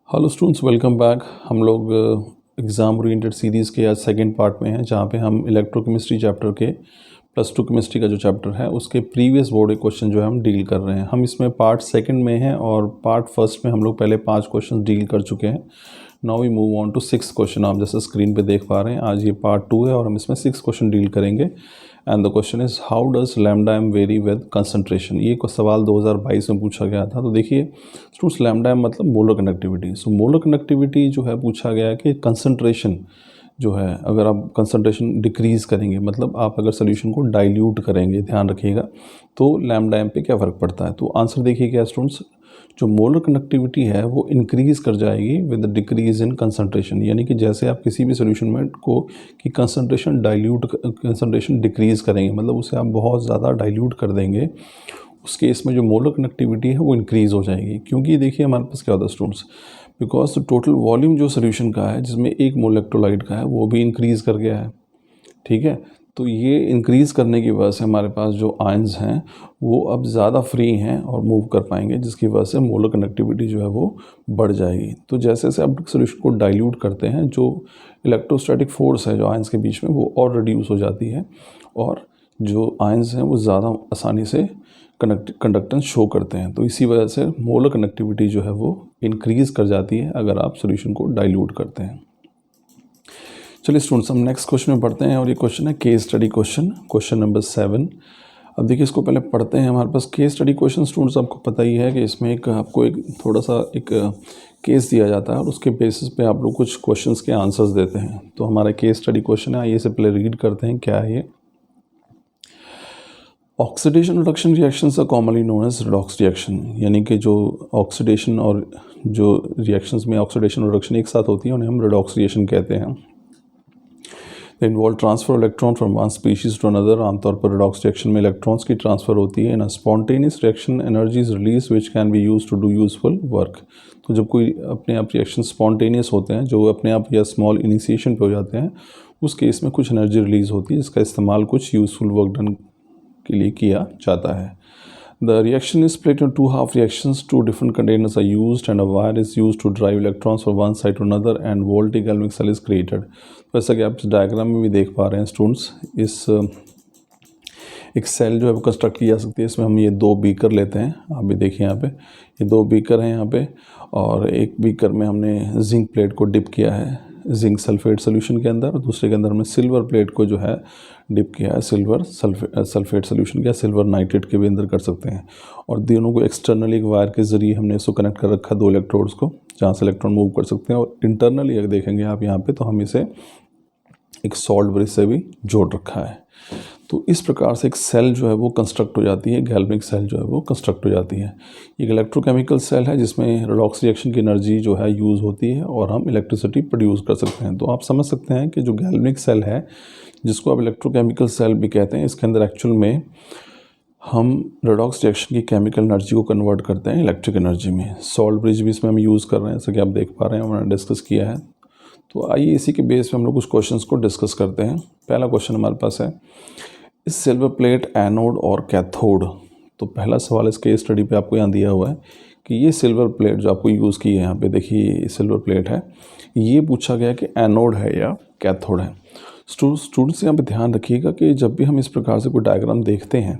Hello students, welcome back. हम लोग exam oriented series के आज सेकंड पार्ट में हैं, जहाँ पे हम इलेक्ट्रोकेमिस्ट्री चैप्टर के +2 केमिस्ट्री का जो चैप्टर है उसके प्रीवियस बोर्ड के क्वेश्चन जो है हम डील कर रहे हैं। हम इसमें पार्ट सेकंड में हैं और पार्ट फर्स्ट में हम लोग पहले 5 क्वेश्चन डील कर चुके हैं। Now we move on to 6 question. आप जैसे स्क्रीन पे देख पा रहे हैं, आज ये पार्ट 2 है और हम इसमें 6 क्वेश्चन डील करेंगे। And the question is how does lambda am very with concentration. ये सवाल 2022 में पूछा गया था। तो देखिए स्टूडेंट्स, लैम्डा एम मतलब molar conductivity. So molar conductivity जो है पूछा गया है कि कंसंट्रेशन जो है, अगर आप कंसंट्रेशन डिक्रीज़ करेंगे, मतलब आप अगर सोल्यूशन को डाइल्यूट करेंगे, ध्यान रखिएगा, तो लैम्डा एम पे क्या फ़र्क पड़ता है। तो आंसर देखिए क्या स्टूडेंट्स, जो मोलर कंडक्टिविटी है वो इंक्रीज़ कर जाएगी with the decrease in concentration. यानी कि जैसे आप किसी भी सोल्यूशन में को कि कंसंट्रेशन डिक्रीज़ करेंगे, मतलब उसे आप बहुत ज़्यादा डाइल्यूट कर देंगे, उस केस में जो मोलर कनेक्टिविटी है वो इंक्रीज़ हो जाएगी। क्योंकि देखिए हमारे पास क्या होता है स्टूडेंट्स, बिकॉज टोटल वॉल्यूम जो सोल्यूशन का है, जिसमें 1 मोल इलेक्ट्रोलाइट का है, वो भी इंक्रीज़ कर गया है। ठीक है, तो ये इंक्रीज़ करने की वजह से हमारे पास जो आयंस हैं वो अब ज़्यादा फ्री हैं और मूव कर पाएंगे, जिसकी वजह से मोलर कनेक्टिविटी जो है वो बढ़ जाएगी। तो जैसे जैसे आप सोल्यूशन को डाइल्यूट करते हैं, जो इलेक्ट्रोस्टैटिक फोर्स है जो आयंस के बीच में, वो और रिड्यूस हो जाती है और जो आयंस हैं वो ज़्यादा आसानी से कंडक्टेंस शो करते हैं। तो इसी वजह से मोलर कनेक्टिविटी जो है वो इंक्रीज़ कर जाती है अगर आप सोल्यूशन को डाइल्यूट करते हैं। चलिए स्टूडेंट्स, हम नेक्स्ट क्वेश्चन में पढ़ते हैं और ये क्वेश्चन है केस स्टडी क्वेश्चन नंबर 7। अब देखिए इसको पहले पढ़ते हैं। हमारे पास केस स्टडी क्वेश्चन स्टूडेंट्स, आपको पता ही है कि इसमें आपको एक थोड़ा सा एक केस दिया जाता है और उसके बेसिस पे आप लोग कुछ क्वेश्चंस के आंसर्स देते हैं। तो हमारा केस स्टडी क्वेश्चन है, आइए इसे पहले रीड करते हैं क्या है ये। Oxidation reduction reactions are commonly known as redox reaction. यानी कि जो ऑक्सीडेशन और जो रिएक्शंस में ऑक्सीडेशन और रिडक्शन एक साथ होती है उन्हें हम रिडॉक्स रिएक्शन कहते हैं। They involve transfer electron from one species to another. आमतौर पर रिडॉक्स रिएक्शन में इलेक्ट्रॉन्स की ट्रांसफर होती है। In a spontaneous reaction energy is release which can be use to do useful work. तो जब कोई अपने आप रिएक्शन स्पॉन्टेनियस होते हैं, जो अपने आप या स्मॉल इनिशिएशन पे हो जाते हैं, उस केस में कुछ एनर्जी रिलीज होती है जिसका इस्तेमाल कुछ यूजफुल वर्क डन के लिए किया जाता है। The reaction is split into 2 half reactions. 2 different containers are used and a wire is used to drive electrons from one side to another and voltaic galvanic cell is created. तो ऐसा कि आप इस डायग्राम में भी देख पा रहे हैं स्टूडेंट्स, इस एक सेल जो है वो कंस्ट्रक्ट की जा सकती है। इसमें हम ये 2 बीकर लेते हैं। आप भी देखिए यहाँ पे ये 2 बीकर हैं यहाँ पे, और एक बीकर में हमने जिंक प्लेट को डिप किया है जिंक सल्फेट सोल्यूशन के अंदर, और दूसरे के अंदर हमने सिल्वर प्लेट को जो है डिप किया है सिल्वर सल्फेट सोल्यूशन या सिल्वर नाइट्रेट के भी अंदर कर सकते हैं। और दोनों को एक्सटर्नली एक वायर के ज़रिए हमने इसको कनेक्ट कर रखा 2 इलेक्ट्रोड्स को, जहाँ से इलेक्ट्रॉन मूव कर सकते हैं। और इंटरनली अगर देखेंगे आप यहाँ पे, तो हम इसे एक सॉल्ट ब्रिज से भी जोड़ रखा है। तो इस प्रकार से एक सेल जो है वो कंस्ट्रक्ट हो जाती है, गैल्वेनिक सेल जो है वो कंस्ट्रक्ट हो जाती है। एक इलेक्ट्रोकेमिकल सेल है जिसमें रिडॉक्स रिएक्शन की एनर्जी जो है यूज़ होती है और हम इलेक्ट्रिसिटी प्रोड्यूस कर सकते हैं। तो आप समझ सकते हैं कि जो गैल्वेनिक सेल है, जिसको आप इलेक्ट्रोकेमिकल सेल भी कहते हैं, इसके अंदर एक्चुअल में हम रिडॉक्स रिएक्शन की केमिकल एनर्जी को कन्वर्ट करते हैं इलेक्ट्रिक एनर्जी में। सॉल्ट ब्रिज भी इसमें हम यूज़ कर रहे हैं, जैसा कि आप देख पा रहे हैं, मैंने डिस्कस किया है। तो आइए इसी के बेस पे हम लोग कुछ क्वेश्चंस को डिस्कस करते हैं। पहला क्वेश्चन हमारे पास है, इस सिल्वर प्लेट एनोड और कैथोड। तो पहला सवाल इस केस स्टडी पे आपको यहाँ दिया हुआ है कि ये सिल्वर प्लेट जो आपको यूज़ की है, यहाँ पे देखिए ये सिल्वर प्लेट है, ये पूछा गया कि एनोड है या कैथोड है। स्टूडेंट्स यहाँ पे ध्यान रखिएगा कि जब भी हम इस प्रकार से कोई डायग्राम देखते हैं,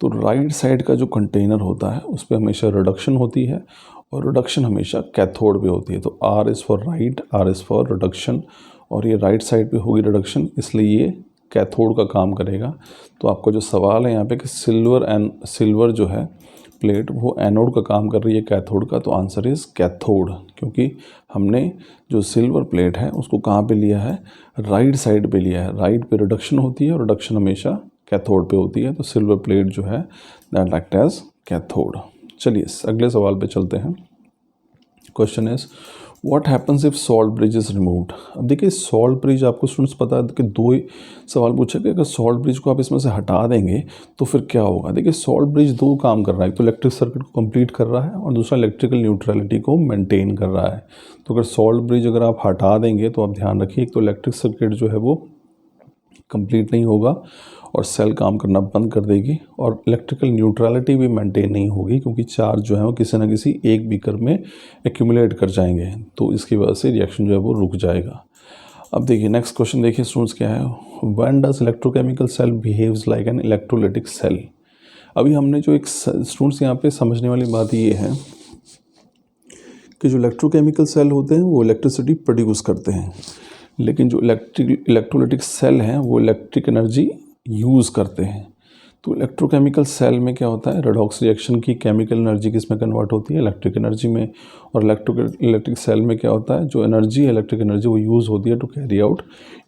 तो राइट साइड का जो कंटेनर होता है उस पर हमेशा रिडक्शन होती है, और रिडक्शन हमेशा कैथोड पे होती है। तो R is for right, R is for reduction, और ये राइट साइड पे होगी रिडक्शन, इसलिए ये कैथोड का काम करेगा। तो आपका जो सवाल है यहाँ पे कि सिल्वर जो है प्लेट वो एनोड का काम कर रही है कैथोड का, तो आंसर इज़ कैथोड। क्योंकि हमने जो सिल्वर प्लेट है उसको कहाँ पे लिया है, राइट साइड पे लिया है। राइट पे रिडक्शन होती है और रिडक्शन हमेशा कैथोड पे होती है, तो सिल्वर प्लेट जो है दैट एक्ट एज कैथोड। चलिए अगले सवाल पे चलते हैं। Question is what happens if salt bridge is removed. अब देखिए सॉल्ट ब्रिज आपको स्टूडेंट्स पता है कि 2 ही सवाल पूछे कि अगर सॉल्ट ब्रिज को आप इसमें से हटा देंगे तो फिर क्या होगा। देखिए सॉल्ट ब्रिज 2 काम कर रहा है, एक तो इलेक्ट्रिक सर्किट को कंप्लीट कर रहा है और दूसरा इलेक्ट्रिकल न्यूट्रलिटी को मेंटेन कर रहा है। तो अगर सॉल्ट ब्रिज अगर आप हटा देंगे तो आप ध्यान रखिए, एक तो इलेक्ट्रिक सर्किट जो है वो कंप्लीट नहीं होगा और सेल काम करना बंद कर देगी और इलेक्ट्रिकल न्यूट्रलिटी भी मेंटेन नहीं होगी, क्योंकि चार्ज जो है वो किसी न किसी एक बीकर में एक्यूमुलेट कर जाएंगे, तो इसकी वजह से रिएक्शन जो है वो रुक जाएगा। अब देखिए नेक्स्ट क्वेश्चन देखिए स्टूडेंट्स क्या है, when does electrochemical cell behaves like an electrolytic cell. अभी हमने जो एक स्टूडेंट्स यहाँ पे समझने वाली बात ये है कि जो इलेक्ट्रोकेमिकल सेल होते हैं वो इलेक्ट्रिसिटी प्रोड्यूस करते हैं, लेकिन जो इलेक्ट्रोलाइटिक सेल हैं वो इलेक्ट्रिक एनर्जी यूज़ करते हैं। तो इलेक्ट्रोकेमिकल सेल में क्या होता है, रेडॉक्स रिएक्शन की केमिकल एनर्जी किस में कन्वर्ट होती है, इलेक्ट्रिक एनर्जी में। और इलेक्ट्रिक सेल में क्या होता है, जो एनर्जी है इलेक्ट्रिक एनर्जी वो यूज़ होती है टू कैरी आउट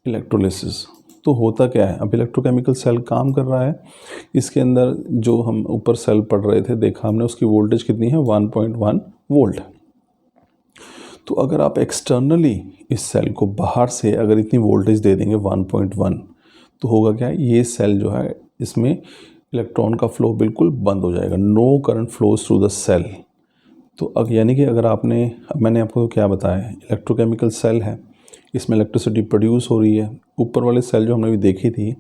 इलेक्ट्रोलिसिस। तो होता क्या है, अब इलेक्ट्रोकेमिकल सेल काम कर रहा है, इसके अंदर जो हम ऊपर सेल पढ़ रहे थे देखा हमने, उसकी वोल्टेज कितनी है 1.1 वोल्ट। तो अगर आप एक्सटर्नली इस सेल को बाहर से अगर इतनी वोल्टेज दे देंगे 1.1, तो होगा क्या, ये सेल जो है इसमें इलेक्ट्रॉन का फ्लो बिल्कुल बंद हो जाएगा, no current flows through the cell. तो अब यानी कि अगर मैंने आपको क्या बताया, इलेक्ट्रोकेमिकल सेल है, इसमें इलेक्ट्रिसिटी प्रोड्यूस हो रही है। ऊपर वाले सेल जो हमने अभी देखी थी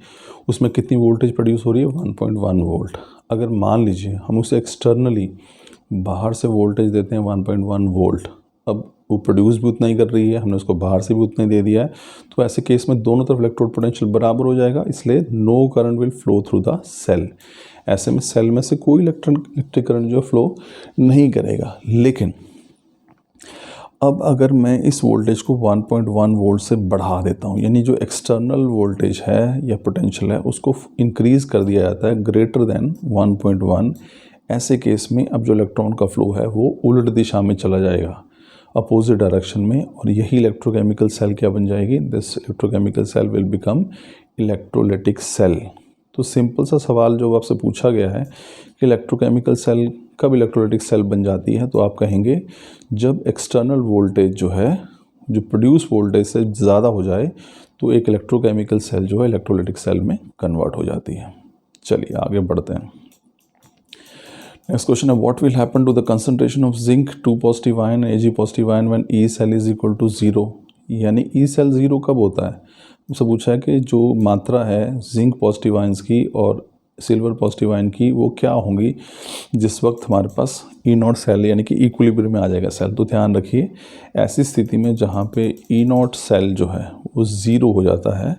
उसमें कितनी वोल्टेज प्रोड्यूस हो रही है 1.1 वोल्ट। अगर मान लीजिए हम उसे एक्सटर्नली बाहर से वोल्टेज देते हैं 1.1 वोल्ट, अब वो प्रोड्यूस भी उतना ही कर रही है, हमने उसको बाहर से भी उतना ही दे दिया है, तो ऐसे केस में दोनों तरफ इलेक्ट्रोड पोटेंशियल बराबर हो जाएगा, इसलिए no current will flow through the cell. ऐसे में सेल में से कोई इलेक्ट्रिक करंट जो फ्लो नहीं करेगा। लेकिन अब अगर मैं इस वोल्टेज को 1.1 वोल्ट से बढ़ा देता हूँ, यानी जो एक्सटर्नल वोल्टेज है या पोटेंशियल है उसको इंक्रीज़ कर दिया जाता है ग्रेटर देन 1.1, ऐसे केस में अब जो इलेक्ट्रॉन का फ्लो है वो उल्ट दिशा में चला जाएगा, अपोजिट डायरेक्शन में, और यही इलेक्ट्रोकेमिकल सेल क्या बन जाएगी, this electrochemical cell will become electrolytic cell. तो सिंपल सा सवाल जो आपसे पूछा गया है कि इलेक्ट्रोकेमिकल सेल कब इलेक्ट्रोलाइटिक सेल बन जाती है, तो आप कहेंगे जब एक्सटर्नल वोल्टेज जो है जो प्रोड्यूस वोल्टेज से ज़्यादा हो जाए तो एक इलेक्ट्रोकेमिकल सेल जो है इलेक्ट्रोलाइटिक सेल में कन्वर्ट हो जाती है। चलिए आगे बढ़ते हैं। नेक्स्ट क्वेश्चन है, what will happen to the concentration of zinc 2 positive ion Ag positive ion when E cell is equal to 0। यानी E सेल 0 कब होता है, मुझसे पूछा है कि जो मात्रा है जिंक पॉजिटिव आयन्स की और सिल्वर पॉजिटिव आयन की वो क्या होंगी जिस वक्त हमारे पास E0 सेल यानी कि इक्विलिब्रियम में आ जाएगा सेल। तो ध्यान रखिए ऐसी स्थिति में जहाँ पे E0 सेल जो है वो 0 हो जाता है,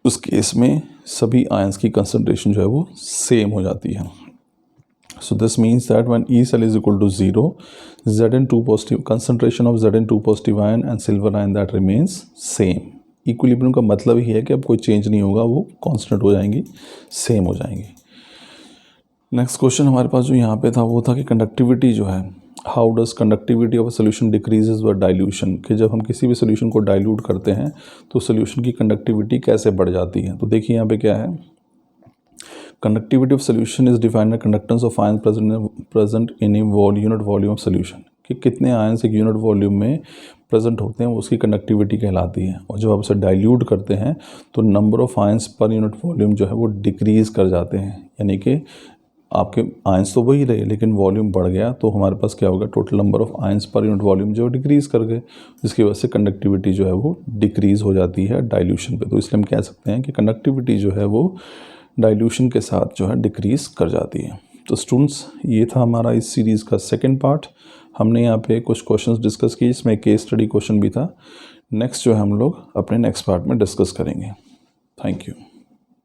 उस केस में सभी आयन्स की कंसंट्रेशन जो है वो सेम हो जाती है। So this means that when E cell is equal to 0, Zn2 positive concentration of Zn2 positive ion and silver ion that remains same। Equilibrium का मतलब ही है कि अब कोई चेंज नहीं होगा, वो कांस्टेंट हो जाएंगी, सेम हो जाएंगी। नेक्स्ट क्वेश्चन हमारे पास जो यहाँ पे था वो था कि कंडक्टिविटी जो है, how does conductivity of a solution decreases with dilution, कि जब हम किसी भी सोल्यूशन को डाइल्यूट करते हैं तो सोल्यूशन की कंडक्टिविटी कैसे बढ़ जाती है। तो देखिए यहाँ पे क्या है, conductivity of solution is defined by conductance of ion present in a unit volume of solution, कि कितने आयन्स एक यूनिट वॉल्यूम में प्रेजेंट होते हैं वो उसकी कंडक्टिविटी कहलाती है। और जब आप उसे डाइल्यूट करते हैं तो number of ions per unit volume जो है वो डिक्रीज़ कर जाते हैं, यानी कि आपके आयन्स तो वही रहे लेकिन वॉल्यूम बढ़ गया, तो हमारे पास क्या होगा, total number of ions per unit volume जो डिक्रीज़ कर गए, जिसकी वजह से कंडक्टिविटी जो है वो डिक्रीज़ हो जाती है डाइल्यूशन पे। तो इसलिए हम कह सकते हैं कि कंडक्टिविटी जो है वो डाइल्यूशन के साथ जो है डिक्रीज़ कर जाती है। तो स्टूडेंट्स ये था हमारा इस सीरीज़ का सेकंड पार्ट। हमने यहाँ पे कुछ क्वेश्चंस डिस्कस किए, इसमें केस स्टडी क्वेश्चन भी था। नेक्स्ट जो है हम लोग अपने नेक्स्ट पार्ट में डिस्कस करेंगे। Thank you.